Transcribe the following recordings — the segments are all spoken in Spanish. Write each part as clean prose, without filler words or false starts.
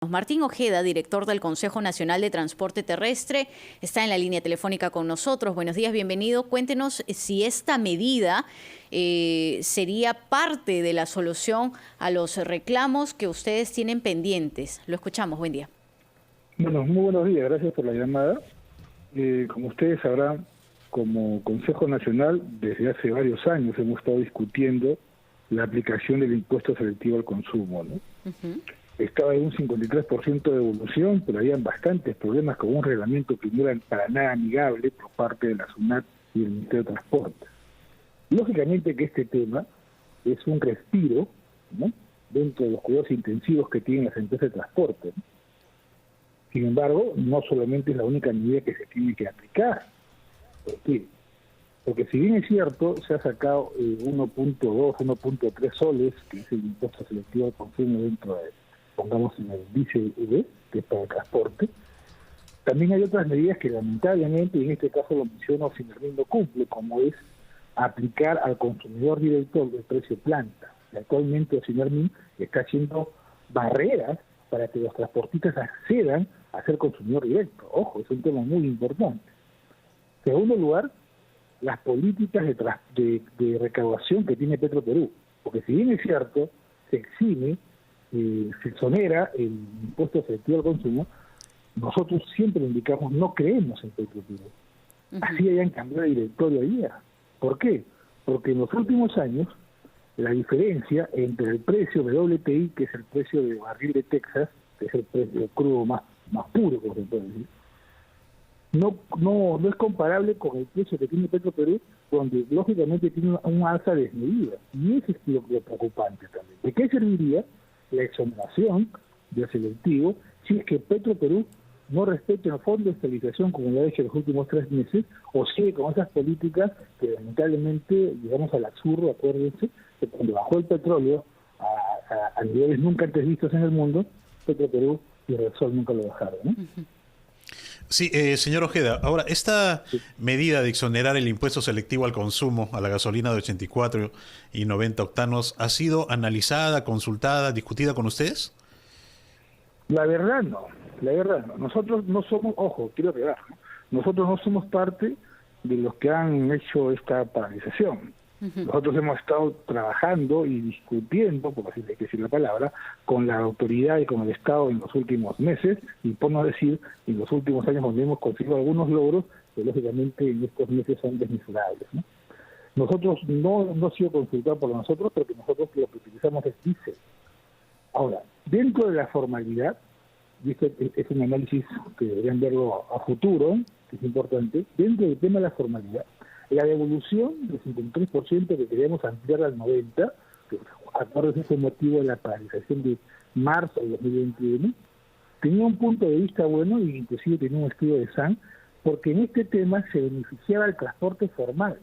Martín Ojeda, director del Consejo Nacional de Transporte Terrestre, está en la línea telefónica con nosotros. Buenos días, bienvenido. Cuéntenos si esta medida sería parte de la solución a los reclamos que ustedes tienen pendientes. Lo escuchamos, buen día. Bueno, muy buenos días, gracias por la llamada. Como ustedes sabrán, como Consejo Nacional, desde hace varios años hemos estado discutiendo la aplicación del impuesto selectivo al consumo, ¿no? Estaba en un 53% de evolución, pero habían bastantes problemas con un reglamento que no era para nada amigable por parte de la SUNAT y el Ministerio de Transporte. Lógicamente que este tema es un respiro, ¿no?, dentro de los cuidados intensivos que tienen las empresas de transporte, ¿no? Sin embargo, no solamente es la única medida que se tiene que aplicar. ¿Por qué? Porque si bien es cierto, se ha sacado 1.2, 1.3 soles, que es el impuesto selectivo al consumo dentro de, pongamos, en el ICV, que es para el transporte, también hay otras medidas que lamentablemente, y en este caso lo menciono, Sinermin no cumple, como es aplicar al consumidor directo el precio planta. Y actualmente Sinermin está haciendo barreras para que los transportistas accedan a ser consumidor directo. Ojo, es un tema muy importante. En segundo lugar, las políticas de recaudación que tiene Petroperú. Porque si bien es cierto, se exime, se exonera el impuesto selectivo al consumo, nosotros siempre indicamos no creemos en Petroperú. Así hayan cambiado de directorio allá. ¿Por qué? Porque en los últimos años la diferencia entre el precio de WTI, que es el precio de barril de Texas, que es el precio crudo más puro, como se puede decir, no es comparable con el precio que tiene Petroperú, donde lógicamente tiene una alza desmedida. Y ese es lo preocupante también. ¿De qué serviría la exoneración del selectivo si es que Petroperú no respeta el fondo de estabilización como lo ha hecho en los últimos 3 meses, o sigue con esas políticas que lamentablemente llegamos al absurdo? Acuérdense que cuando bajó el petróleo a niveles nunca antes vistos en el mundo, Petroperú y Repsol nunca lo bajaron, ¿no? Sí, señor Ojeda, ahora, esta medida de exonerar el impuesto selectivo al consumo a la gasolina de 84 y 90 octanos, ¿ha sido analizada, consultada, discutida con ustedes? La verdad no. Nosotros no somos, ojo, quiero aclarar, ¿no?, nosotros no somos parte de los que han hecho esta paralización. Nosotros hemos estado trabajando y discutiendo, por así decir la palabra, con la autoridad y con el Estado en los últimos meses, y por no decir en los últimos años, donde hemos conseguido algunos logros que lógicamente en estos meses son desmesurables, ¿no? Nosotros no ha sido consultado por nosotros, porque nosotros lo que utilizamos es DICE. Ahora, dentro de la formalidad, y este es un análisis que deberían verlo a futuro, que es importante, dentro del tema de la formalidad, la devolución del 53% que queríamos ampliar al 90%, que acuérdense ese motivo de la paralización de marzo de 2021, tenía un punto de vista bueno, y inclusive tenía un estudio de SAN, porque en este tema se beneficiaba al transporte formal,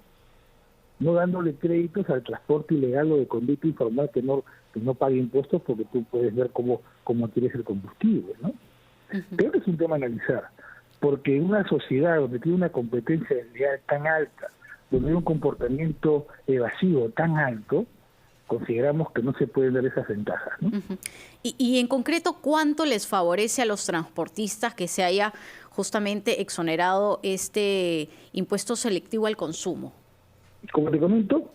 no dándole créditos al transporte ilegal o de conducta informal que no pague impuestos, porque tú puedes ver cómo adquieres el combustible, ¿no? Creo que es un tema a analizar, porque en una sociedad donde tiene una competencia desleal tan alta, donde hay un comportamiento evasivo tan alto, consideramos que no se pueden dar esas ventajas, ¿no? Y en concreto, ¿cuánto les favorece a los transportistas que se haya justamente exonerado este impuesto selectivo al consumo? Como te comento,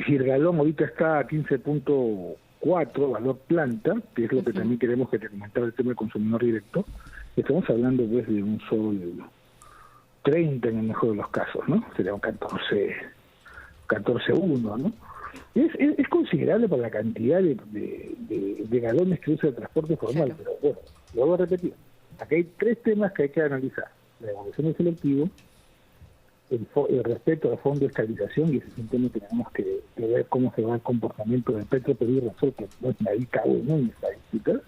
si el galón ahorita está a 15.4 valor planta, que es lo que también queremos que te comentara el tema del consumidor directo, estamos hablando pues de un sol 30 en el mejor de los casos, ¿no? Sería un 14.1, ¿no? Es considerable para la cantidad de galones que usa el transporte formal, claro. Pero bueno, lo voy a repetir. Acá hay 3 temas que hay que analizar: la evolución del selectivo, el respeto al fondo de estabilización, y ese es un tema que tenemos que ver cómo se va el comportamiento del Petroperú y Repsol, que no es nadita bueno en estadísticas,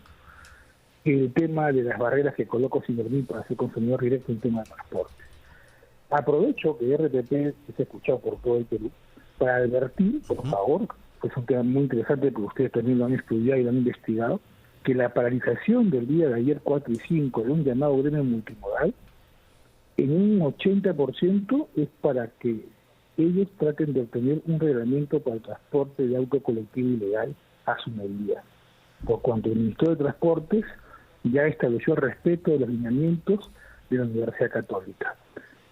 el tema de las barreras que coloca Sinermin para ser consumidor directo en tema de transporte. Aprovecho que RTP es escuchado por todo el Perú para advertir, por favor, que es un tema muy interesante porque ustedes también lo han estudiado y lo han investigado, que la paralización del día de ayer 4 y 5 de un llamado gremio multimodal, en un 80% es para que ellos traten de obtener un reglamento para el transporte de auto colectivo ilegal a su medida. Por cuanto el Ministerio de Transportes ya estableció el respeto de los lineamientos de la Universidad Católica.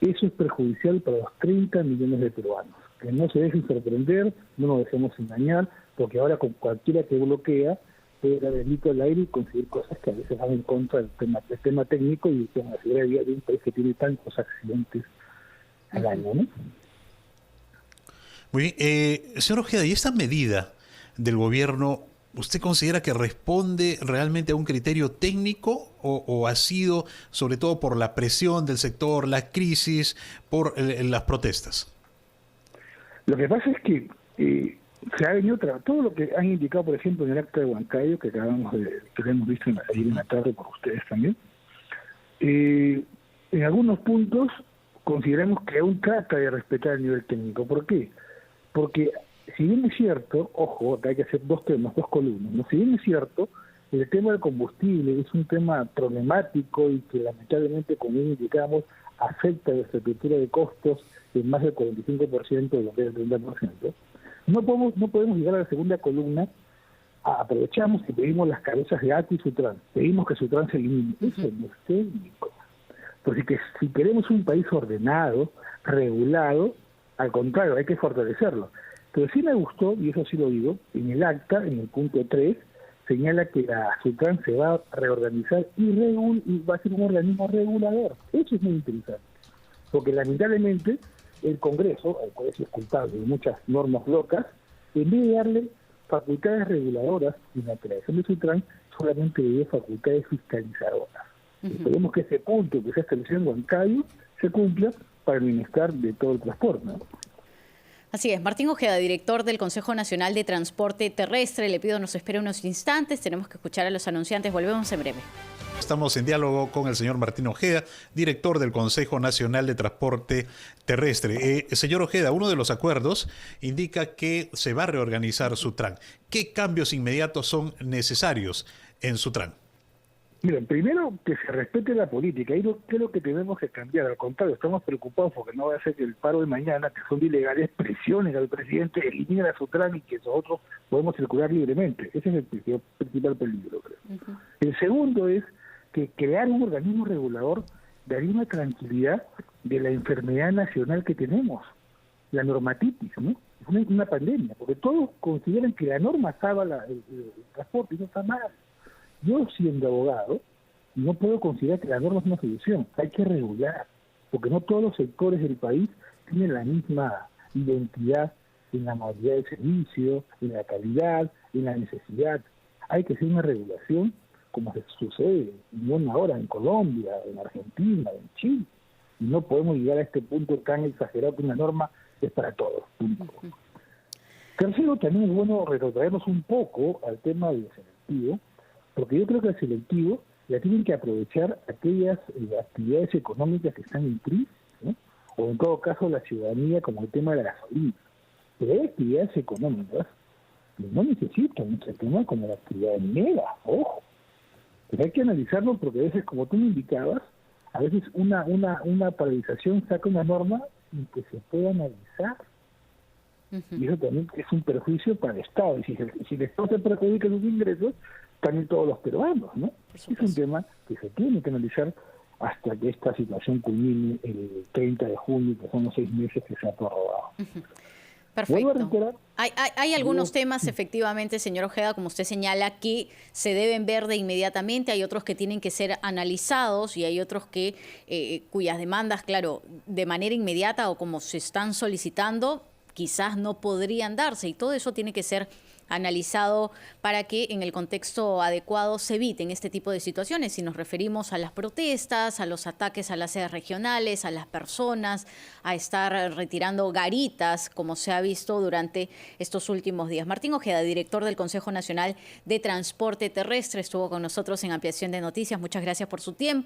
Eso es perjudicial para los 30 millones de peruanos. Que no se dejen sorprender, no nos dejemos engañar, porque ahora con cualquiera que bloquea puede dar delito al aire y conseguir cosas que a veces van en contra del tema técnico y de la seguridad de un país que tiene tantos accidentes al año, ¿no? Muy bien. Señor Ojeda, ¿y esta medida del gobierno, usted considera que responde realmente a un criterio técnico o ha sido sobre todo por la presión del sector, la crisis, por las protestas? Lo que pasa es que se ha venido todo lo que han indicado, por ejemplo, en el acta de Huancayo, que que hemos visto ayer en la tarde por ustedes también, en algunos puntos consideramos que aún trata de respetar el nivel técnico. ¿Por qué? Porque si bien es cierto, ojo, acá hay que hacer dos columnas, ¿no? Si bien es cierto, el tema del combustible es un tema problemático y que lamentablemente, como indicamos, afecta la estructura de costos en más del 45% de lo que es el 30%, no podemos llegar a la segunda columna, aprovechamos y pedimos las cabezas de ATI y Sutran, pedimos que Sutran se elimine. Eso no es técnico. Porque si queremos un país ordenado, regulado, al contrario, hay que fortalecerlo. Pero sí me gustó, y eso sí lo digo, en el acta, en el punto 3, señala que la Sutran se va a reorganizar y va a ser un organismo regulador. Eso es muy interesante. Porque lamentablemente el Congreso es culpable de muchas normas locas, en vez de darle facultades reguladoras y la creación de Sutran, solamente le dio facultades fiscalizadoras. Esperemos que ese punto que se estableció en Huancayo se cumpla para el bienestar de todo el transporte, ¿no? Así es. Martín Ojeda, director del Consejo Nacional de Transporte Terrestre. Le pido nos espere unos instantes. Tenemos que escuchar a los anunciantes. Volvemos en breve. Estamos en diálogo con el señor Martín Ojeda, director del Consejo Nacional de Transporte Terrestre. Señor Ojeda, uno de los acuerdos indica que se va a reorganizar Sutran. ¿Qué cambios inmediatos son necesarios en Sutran? Miren, primero que se respete la política, y no creo que tenemos que cambiar, al contrario, estamos preocupados porque no va a ser que el paro de mañana, que son ilegales, presiones al presidente, eliminen a Sutran y que nosotros podemos circular libremente. Ese es el principal peligro, creo. El segundo es que crear un organismo regulador daría una tranquilidad de la enfermedad nacional que tenemos, la normatitis, ¿no? Es una pandemia, porque todos consideran que la norma salva el transporte y no está mal. Yo, siendo abogado, no puedo considerar que la norma es una solución. Hay que regular, porque no todos los sectores del país tienen la misma identidad en la modalidad de servicio, en la calidad, en la necesidad. Hay que hacer una regulación como se sucede no ahora en Colombia, en Argentina, en Chile. Y no podemos llegar a este punto tan exagerado que una norma es para todos. Tercero, también es bueno retrotraernos un poco al tema del selectivo, porque yo creo que el selectivo la tienen que aprovechar aquellas actividades económicas que están en crisis, ¿no? O en todo caso la ciudadanía, como el tema de la gasolina. Pero hay actividades económicas que no necesitan este tema, como la actividad minera, ojo. Pero hay que analizarlo porque a veces, como tú me indicabas, a veces una paralización saca una norma y que se puede analizar. Y eso también es un perjuicio para el Estado. Y si el Estado se perjudica sus ingresos, también todos los peruanos, ¿no? Es un tema que se tiene que analizar hasta que esta situación culmine el 30 de junio, que son los 6 meses que se ha prorrogado. Perfecto. Hay algunos temas, efectivamente, señor Ojeda, como usted señala, que se deben ver de inmediatamente, hay otros que tienen que ser analizados y hay otros que cuyas demandas, claro, de manera inmediata o como se están solicitando, quizás no podrían darse, y todo eso tiene que ser analizado para que en el contexto adecuado se eviten este tipo de situaciones. Si nos referimos a las protestas, a los ataques a las sedes regionales, a las personas, a estar retirando garitas, como se ha visto durante estos últimos días. Martín Ojeda, director del Consejo Nacional de Transporte Terrestre, estuvo con nosotros en Ampliación de Noticias. Muchas gracias por su tiempo.